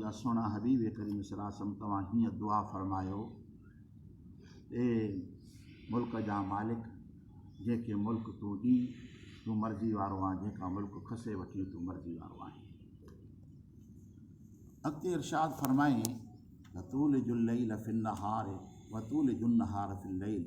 जा सोना हबीब करीम सलासम तव्हां हीअं दुआ फरमायो, ए मुल्क जा मालिक, जंहिंखे मुल्क तूं ॾी तूं मर्ज़ी वारो आहीं, जंहिंखां मुल्क खसे वठी तूं मर्ज़ी वारो आहीं। अॻिते इरशाद फरमाई वतूलिजुल लैल फिन नहार वतूलिजुन नहार फिल लैल,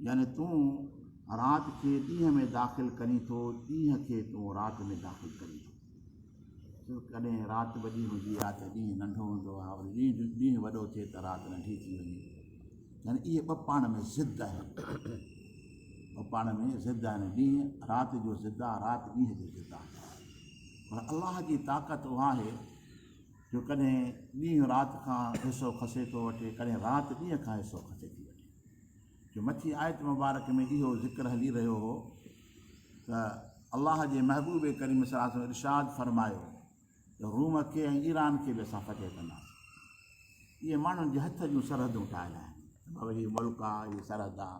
यानी तूं राति खे ॾींहं में दाख़िल करीं थो, ॾींहं खे तूं राति में दाख़िल करीं थो। कॾहिं राति वॾी हूंदी आहे त ॾींहुं नंढो हूंदो आहे, वरी ॾींहुं वॾो थिए त राति नंढी थी वञे। यानी इहे ॿ पाण में ज़िद आहिनि, ॿ पाण में ज़िद आहिनि। ॾींहुं राति जो ज़िद आहे, राति ॾींहं जो ज़िद आहे। पर अलाह जी ताक़त उहा आहे जो कॾहिं ॾींहुं राति खां हिसो खसे थो वठे, कॾहिं राति ॾींहं खां हिसो खसे थी वठे। जो मथी आयत मुबारक में इहो ज़िक्र हली रहियो हो त अलाह जे महबूब करीम सल्लल्लाहु अलैहि वसल्लम इरशाद फरमायो त रूम खे ऐं ईरान खे बि असां फतेह कंदासीं। इहे माण्हुनि जे हथ जूं सरहदूं ठाहियल आहिनि, बाबा हीअ मुल्क आहे, हीअ सरहद आहे,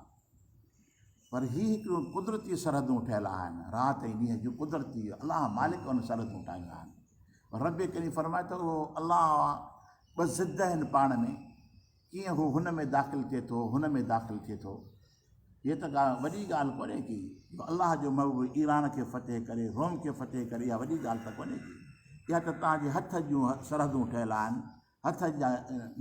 पर हीअ हिकिड़ो कुदरती सरहदूं ठहियल आहिनि, राति ऐं ॾींहं जूं कुदरती अलाह मालिक उन सरहदूं ठाहियूं आहिनि। रब करीम फरमाए थो उहो अलाह ॿ ज़िद आहिनि पाण में, कीअं हू हुन में दाख़िल थिए थो, हुन में दाख़िल थिए थो। हीअ त वॾी ॻाल्हि कोन्हे की अलाह जो महबूब ईरान खे फतेह करे, रोम खे फतेह करे, इहा वॾी ॻाल्हि त कोन्हे की। इहा त तव्हांजे हथ जूं सरहदूं ठहियल आहिनि, हथ जा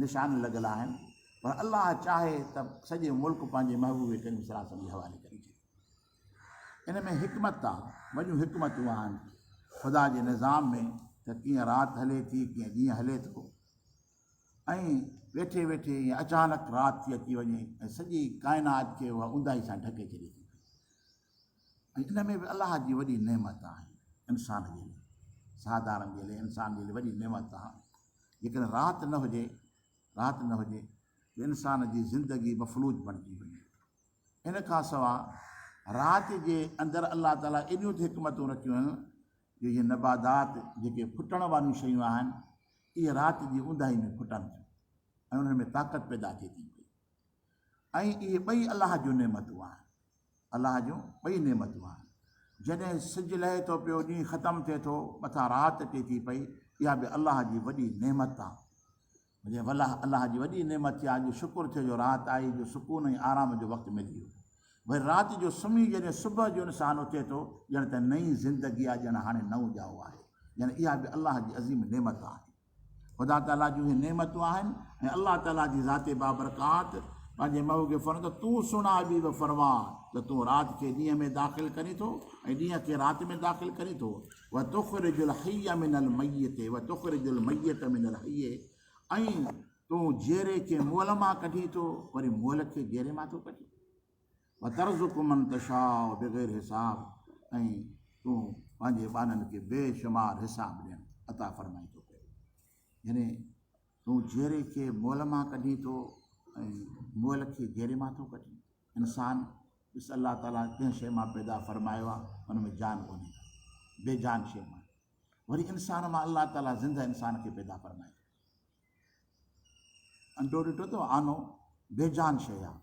निशान लॻियल आहिनि। पर अलाह चाहे त सॼे मुल्क पंहिंजे महबूब करीम सल्लल्लाहु अलैहि वसल्लम जे हवाले करे छॾे। इन में हिकमत आहे, वॾियूं हिकमतूं आहिनि ख़ुदा जे निज़ाम में, त कीअं राति हले थी, कीअं ॾींहुं हले थो। ऐं वेठे वेठे ईअं अचानक राति थी अची वञे ऐं सॼी काइनात खे उहा ऊंदाही सां ढके छॾे थी। ऐं इन में बि अलाह जी वॾी नेमत आहे इंसान जे लिए, साधारण जे लिए, इंसान जे लिए वॾी नेमत आहे। जेकॾहिं राति न हुजे त इंसान जी ज़िंदगी मफ़लूज बणिजी वञे। इन खां सवाइ राति जे अंदरि अलाह ताला एॾियूं त हिकमतूं रखियूं आहिनि जो इहे नबादात जेके फुटण वारियूं शयूं आहिनि, इहे राति जी ऊंदाही में फुटनि थियूं ऐं उन्हनि में ताक़त पैदा थिए थी पई। ऐं इहे ॿई अलाह जूं नेमतूं आहिनि, अलाह जूं ॿई नेमतूं आहिनि। जॾहिं सिजु लहे थो पियो, ॾींहुं ख़तमु थिए थो, मथां राति अचे थी पई, इहा बि अलाह जी वॾी नेमत आहे। अलाह जी वॾी नेमत आहे जो शुकुरु थियो जो राति आई, जो सुकून ऐं आराम जो वक़्तु मिली वियो। भई राति जो सुम्ही जॾहिं सुबुह जो इंसानु उथे थो, ॼण त नई ज़िंदगी आहे, ॼण हाणे नओं ॼाओ आहे। ॼण इहा बि अलाह जी अज़ीम नेमत आहे। ख़ुदा ताला जूं इहे नेमतूं आहिनि ऐं अलाह ताला जी ज़ाते बाबरकात पंहिंजे महबूब खे फरमाए त तूं सुना हबीब फरमा त तूं राति खे ॾींहं में दाख़िल करीं थो ऐं ॾींहं खे राति में दाख़िल करीं थो। व तुख़रिजुल हय्य मिनल मय्यत व तुख़रिजुल मय्यत मिनल हय्य, ऐं तूं जेरे खे मुअल मां कढीं थो, वरी मुअल खे जेरे मां थो कढीं। व तर्ज़ुक़ु मन तशाअ बग़ैर हिसाब, ऐं तूं पंहिंजे ॿारनि खे बेशुमार हिसाब ॾियणु अता फरमाई थो पियो। यानी तूं जेरे खे मुअल मां कढीं थो ऐं मुअल खे जेरे मां थो कढीं। इंसानु ॾिस अलाह ताला कंहिं शइ मां पैदा फरमायो आहे, हुन में जान कोन्हे, बेजान शइ मां। वरी इंसान मां अलाह ताला ज़िंदा इंसान खे पैदा फरमाए। अंडो ॾिठो अथव, आनो बेजान शइ आहे,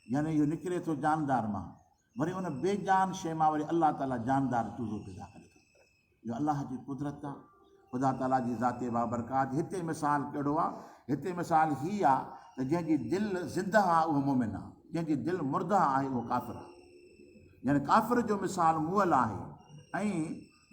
यानी इहो निकिरे थो जानदार मां, वरी उन बेजान शइ मां वरी अलाह ताला जानदार चूज़ो पैदा करे थो। इहो अलाह जी कुदरत आहे, ख़ुदा ताला जी ज़ाते बाबरकात। हिते मिसाल कहिड़ो आहे, हिते मिसाल हीअ आहे त जंहिंजी दिलि ज़िंदा आहे उहो मोमिन आहे, जंहिंजी दिलि मुर्दा आहे उहो काफ़िर आहे। यानी काफ़िर जो मिसाल मुअल आहे ऐं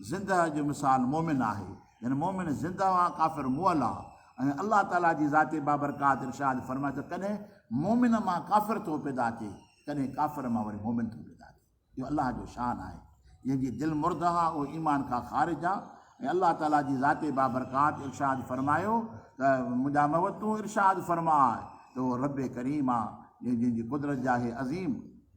ज़िंदा जो मिसाल मोमिन आहे। यानी मोमिन ज़िंदा आहे, काफ़िर मुअल आहे। ऐं अलाह ताला जी ज़ाते बाबरकात इरशाद फरमाए त कॾहिं मोमिन मां काफ़िर थो पैदा थिए, कॾहिं काफ़िर मां वरी मोमिन थो पैदा थिए। इहो अलाह जो शान आहे। जंहिंजी दिलि मुर्दा आहे उहो ईमान खां ख़ारिज आहे। ऐं अलाह ताला जी ज़ाते बाबरकात इरशाद फरमायो त मुंहिंजा महबूब इरशाद फरमाए त उहो रब करीम आहे जंहिंजी कुदरत जा इहे अज़ीम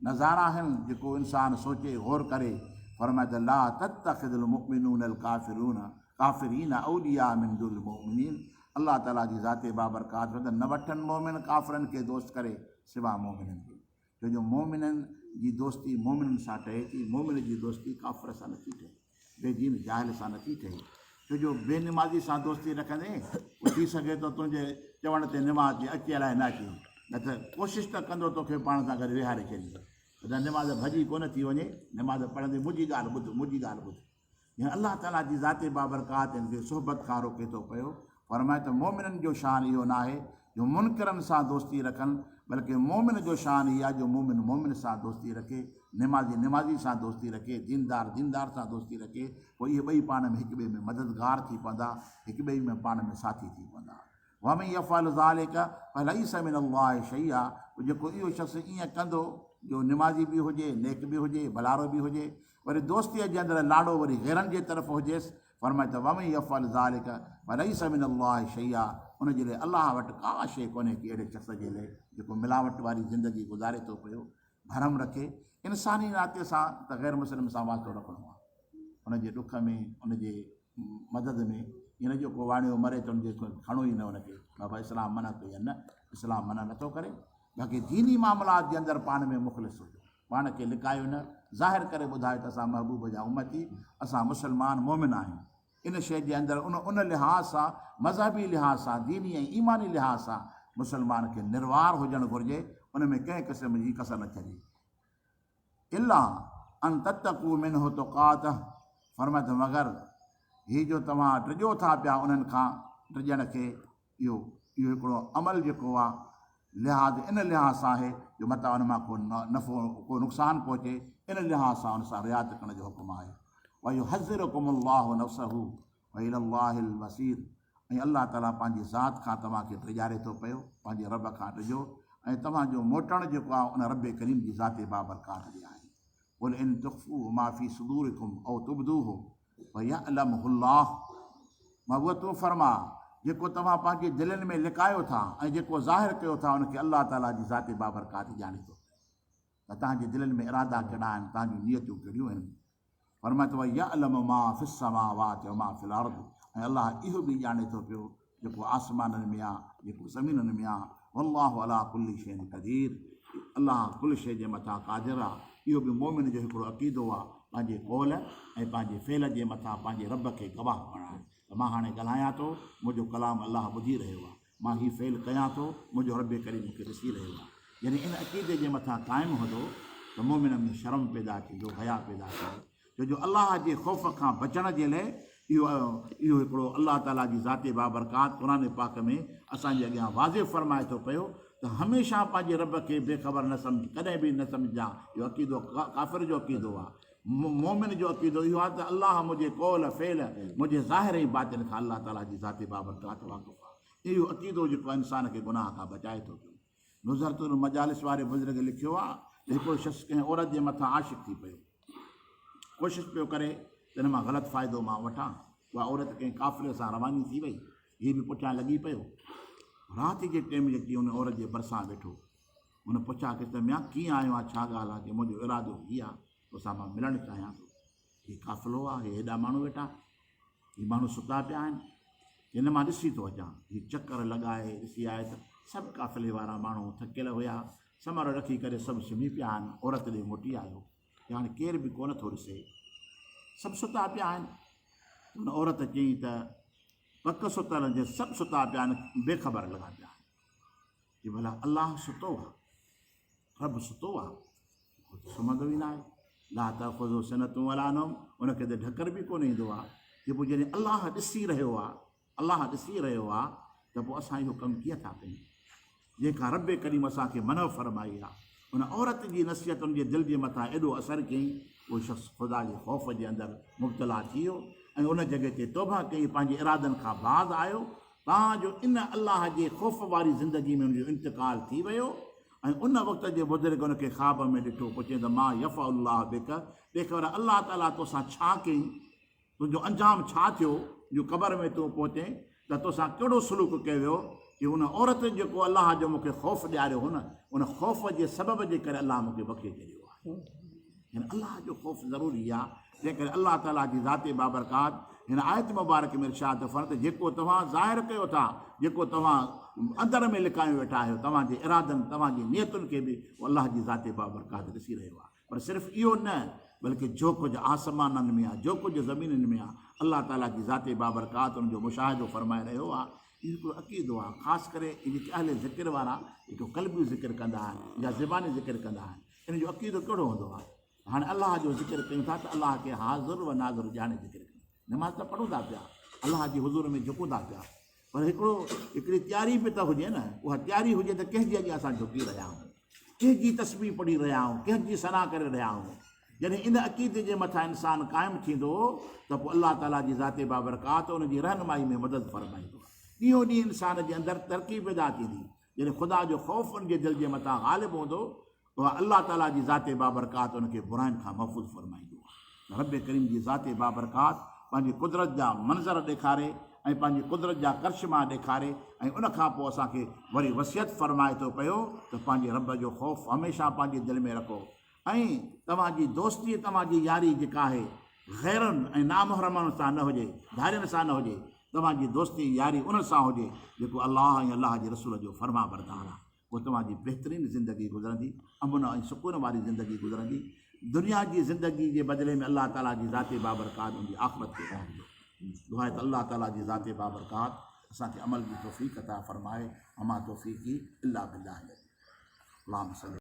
नज़ारा आहिनि जेको इंसानु सोचे गौर करे। फरमाए त ला तत्तखिज़ुल मुमिनून अल काफ़िरीन औलिया मिन दुनिल मुमिनीन। अलाह ताला जी ज़ाते बाबरकात न वठनि मोमिन काफ़िरनि खे दोस्त करे सिवा मोमिननि खे। छो जो मोमिननि जी दोस्ती मोमिननि सां ठहे थी, मोमिन जी दोस्ती काफ़िर सां नथी ठहे, बेदीन जाहिल सां नथी ठहे। छो जो बेनिमाज़ी सां दोस्ती रखंदे थी सघे थो तुंहिंजे चवण ते निमाज़ अचे अलाए न अचे, न त कोशिशि त कंदो तोखे पाण सां गॾु विहारे छॾींदो। त निमाज़ भॼी कोन थी वञे, निमाज़ पढ़ंदे मुंहिंजी ॻाल्हि ॿुध, मुंहिंजी ॻाल्हि ॿुध। या अल्लाह ताला जी ज़ाते बाबरकात हिनखे सोहबत खां रोके थो पियो। फरमाए त मोमिननि जो शान इहो न आहे जो मुनकरनि सां दोस्ती रखनि, बल्कि मोमिन जो शान इहा आहे जो मोमिन मोमिन सां दोस्ती रखे, निमाज़ी निमाज़ी सां दोस्ती रखे, दीनदार दीनदार सां दोस्ती रखे। पोइ इहे ॿई पाण में हिक ॿिए में मददगार थी पवंदा, हिक ॿिए में पाण में साथी थी पवंदा। वमन यफ़अल ज़ालिक फलैस मिनल्लाहि शैआ, जेको इहो शख़्स ईअं कंदो जो निमाज़ी बि हुजे, नेक बि हुजे, भलारो बि हुजे, वरी दोस्तीअ जे अंदरि लाड़ो वरी गैरनि जे तरफ़ हुजेसि। फरमाए त वमन यफ़अल ज़ालिक फलैस मिनल्लाहि शैआ, उनजे लाइ अलाह वटि का शइ कोन्हे की अहिड़े शख़्स जे लाइ जेको मिलावट वारी ज़िंदगी गुज़ारे थो पियो, भरम रखे। इंसानी नाते सां त गैर मुस्लिम सां वास्तो रखिणो आहे, उनजे ॾुख में, उनजे मदद में। इन जो को वाणियो मरे त उनजे खणो ई न उनखे, बाबा इस्लाम मना कई आहे, न इस्लाम मना नथो करे। बाक़ी दीनी मामलात जे अंदरि पाण में मुख़लिस हुजो, पाण खे लिकायो न, ज़ाहिर करे ॿुधायो त असां महबूब जा उम्मती, असां मुस्लमान मोमिन आहियूं। इन शइ जे अंदरि उन लिहाज़ सां, मज़हबी लिहाज़ सां, दीनी ऐं ईमानी लिहाज़ सां मुस्लमान खे निर्वार हुजणु घुरिजे, उन में कंहिं क़िस्म जी कसर न छॾे। इल्ला अन तत्तक़ू मिन्हु तुक़ातह, फरमाए त मगर हीअ जो तव्हां ड्रिजो था पिया उन्हनि खां, ड्रिजण खे इहो हिकिड़ो अमल जेको आहे लिहाज़ इन लिहाज़ सां आहे जो मथां उन मां को नफ़ो को नुक़सानु पहुचे, इन लिहाज़ सां उन सां रिआयत करण जो हुकुम आहे। वयुहज़िरुकुमुल्लाहु नफ़्सहु व इलल्लाहिल मसीर, ऐं अल्लाह ताला पंहिंजी ज़ात खां तव्हांखे ड्रिजारे थो पियो, पंहिंजे रब खां ड्रिजो, ऐं तव्हांजो मोटणु जेको आहे उन रब करीम जी ज़ाते बाबरकात ते आहे। क़ुल इन तुख़्फू मा फ़ी सुदूरिकुम औ तुब्दूहु फयअलमुहुल्लाह, महबूब तूं फरमा जेको तव्हां पंहिंजे दिलनि में लिकायो था ऐं जेको ज़ाहिर कयो था उनखे अल्लाह ताला जी ज़ाते बाबरकात ॼाणे थो त तव्हांजे दिलनि में इरादा कहिड़ा आहिनि, तव्हांजूं नियतूं कहिड़ियूं आहिनि। फरमाए थो यअलमु मा फ़िस समावाति व मा फ़िल अर्द, ऐं अल्लाह इहो बि ॼाणे थो पियो जेको आसमाननि में आहे, जेको ज़मीननि में आहे। वल्लाहु अला कुल्लि शैइन क़दीर, अल्लाह कुल शइ जे मथां क़ादिर आहे। इहो बि मोमिन जो हिकिड़ो अक़ीदो आहे, पंहिंजे कौल ऐं पंहिंजे फ़ेल जे मथां पंहिंजे रब खे गवाह बणाइणु। त मां हाणे ॻाल्हायां थो, मुंहिंजो कलाम अलाह ॿुधी रहियो आहे, मां हीउ फ़ेल कयां थो, मुंहिंजो रब करीम मूंखे ॾिसी रहियो आहे। यानी इन अक़ीदे जे मथां क़ाइमु हूंदो त मोमिन में शर्म पैदा थींदो, हया पैदा थींदो, छो जो अलाह जे ख़ौफ़ खां बचण जे लाइ इहो हिकिड़ो अलाह ताला जी ज़ाते बाबरकात क़ुरान पाक में असांजे अॻियां वाज़िह फरमाए थो पियो त हमेशह पंहिंजे रब खे बेख़बर न सम्झ, कॾहिं बि न सम्झां। इहो अक़ीदो काफ़िर जो अक़ीदो आहे। मोमिन जो अक़ीदो इहो आहे त अलाह मुंहिंजे कौल फ़ेल, मुंहिंजे ज़ाहिर ऐं बातिन खां अलाह ताला जी ज़ाते बाबरकात वाक़ुफ़ु आहे। इहो अक़ीदो जेको इंसान खे गुनाह खां बचाए थो पियो। नुज़रतुल मजालिस वारे बुज़ुर्ग लिखियो आहे त हिकिड़ो शख़्स कंहिं औरत जे मथां आशिक़ थी पियो, कोशिशि पियो करे त हिन मां ग़लति फ़ाइदो मां वठां। उहा औरत कंहिं काफ़िले सां रवानी थी वई, हीअ बि पुठियां लॻी पियो। राति जे टाइम जेकी उन औरत जे भरिसां वेठो, हुन पुछा कि त मियां कीअं आयो आहे, छा ॻाल्हि आहे, कि मुंहिंजो इरादो हीअ आहे, तोसां मां मिलणु चाहियां थो। हीअ काफ़िलो आहे, हे हेॾा माण्हू वेठा, हीअ माण्हू सुता पिया आहिनि, हिन मां ॾिसी थो अचां। हीअ चकर लॻाए ॾिसी आए त सभु काफ़िले वारा माण्हू थकियल हुया, समर रखी करे सभु सुम्ही पिया आहिनि। औरत ॾे मोटी आयो, हाणे केर बि कोन थो ॾिसे, सभु सुता पिया आहिनि। हुन औरत चयईं त पक सुतल जे सभु सुता पिया आहिनि, बेख़बर लॻा पिया आहिनि कि भला अलाह सुतो आहे, रब सुतो आहे, सुम्हंदो ई न आहे। ला तख़ुज़ुहु सिनतुन वला नौम, उनखे त ढकर बि कोन ईंदो आहे। कि पोइ जॾहिं अलाह ॾिसी रहियो आहे, अलाह ॾिसी रहियो आहे त पोइ असां इहो कमु कीअं था कयूं जेका रब करीम असांखे मन फरमाई आहे। उन औरत जी नसीहत उनजे दिलि जे मथां एॾो असरु कयईं, उहो शख़्स ख़ुदा जे ख़ौफ़ जे अंदरि मुब्तला थी वियो ऐं उन जॻह ते तौबा कई, पंहिंजे इरादनि खां बाज़ आयो। तव्हांजो इन अलाह जे ख़ौफ़ वारी ज़िंदगी में उनजो इंतकाल थी वियो। ऐं उन वक़्त जे बुज़ुर्ग उनखे ख़्वाब में ॾिठो, पुछे त मां यफ़अल्लाह बिक, ॾेखार अलाह ताला तोसां छा कयईं, तुंहिंजो अंजाम छा थियो जो क़बर में तूं पहुते, त तोसां कहिड़ो सलूक कयो वियो। कि उन औरत जेको अलाह जो मूंखे ख़ौफ़ ॾियारियो हो न, उन ख़ौफ़ जे सबब जे करे अलाह मूंखे बख़्शे छॾियो आहे। हिन अलाह जो ख़ौफ़ ज़रूरी आहे, जंहिं करे अलाह ताला जी ज़ाते बाबरकात हिन आयत मुबारक में इरशाद फ़रमायो त जेको तव्हां ज़ाहिर कयो था, जेको तव्हां अंदर में लिकायूं वेठा आहियो, तव्हांजे इरादनि, तव्हांजी नियतुनि खे बि अलाह जी ज़ाते बाबरकात ॾिसी रहियो आहे। पर सिर्फ़ु इहो न, बल्कि जो कुझु आसमाननि में आहे, जो कुझु ज़मीननि में आहे, अलाह ताला जी ज़ाते बाबरकात उनजो मुशाहिदो फरमाए रहियो आहे। इहो हिकिड़ो अक़ीदो आहे। ख़ासि करे जेके अहले ज़िक्र वारा हिकिड़ो क़ल्बी ज़िक्र कंदा आहिनि या ज़बानी ज़िक्र कंदा आहिनि, इन जो अक़ीदो कहिड़ो हूंदो आहे। हाणे अलाह जो ज़िक्र कयूं था त अलाह खे हाज़िर व नाज़िर ॼाणे ज़िक्र नमाज़ त पढ़ूं था पिया, अलाह जे हुज़ूर में झुकूं था पिया, पर हिकिड़ी तयारी बि त हुजे न। उहा तयारी हुजे त कंहिंजी अॻियां असां झुकी रहिया आहियूं, कंहिंजी तस्बीह पढ़ी रहिया आहियूं, कंहिंजी सलाह करे रहिया आहियूं। जॾहिं इन अक़ीदे जे मथां इंसानु क़ाइमु थींदो त पोइ अलाह ताला जी ज़ाते बाबरकात उनजी रहनुमाई में मदद फरमाईंदो। ॾींहों ॾींहुं इंसान जे अंदरि तरक़ी पैदा थींदी। जॾहिं ख़ुदा जो ख़ौफ़ उनजे दिलि जे मथां ग़ालिबु हूंदो, उहा अलाह ताला जी ज़ाते बाबरकात उनखे बुराइनि खां महफ़ूज़ फरमाईंदो आहे। रब करीम जी ज़ाते बाबरकात पंहिंजी कुदरत जा मंज़र ॾेखारे ऐं पंहिंजी कुदरत जा करिश्मा ॾेखारे ऐं उन खां पोइ असांखे वरी वसियत फरमाए थो पियो त पंहिंजे रब जो ख़ौफ़ हमेशह पंहिंजे दिलि में रखो ऐं तव्हांजी दोस्ती, तव्हांजी यारी जेका आहे ग़ैरनि ऐं नामहरमनि सां न हुजे, धारियुनि सां न हुजे। तव्हांजी दोस्ती यारी उन सां हुजे जेको अलाह ऐं अलाह जे रसूल जो फर्मा बरदार आहे। पोइ तव्हांजी बहितरीनु ज़िंदगी गुज़रंदी, अमन ऐं सुकून वारी ज़िंदगी गुज़रंदी। दुनिया जी ज़िंदगी जे बदिले में अलाह ताला जी ज़ाते बाबरकात उनजी आख़िरत खे पहुचंदो। दुआ आहे त अलाह ताला जी ज़ाते बाबरकात असांखे अमल जी तौफ़ीक़ अता फ़रमाए। अमा तौफ़ीक़ी इल्ला बिल्लाह। अल्लाहुम्मा सल्ली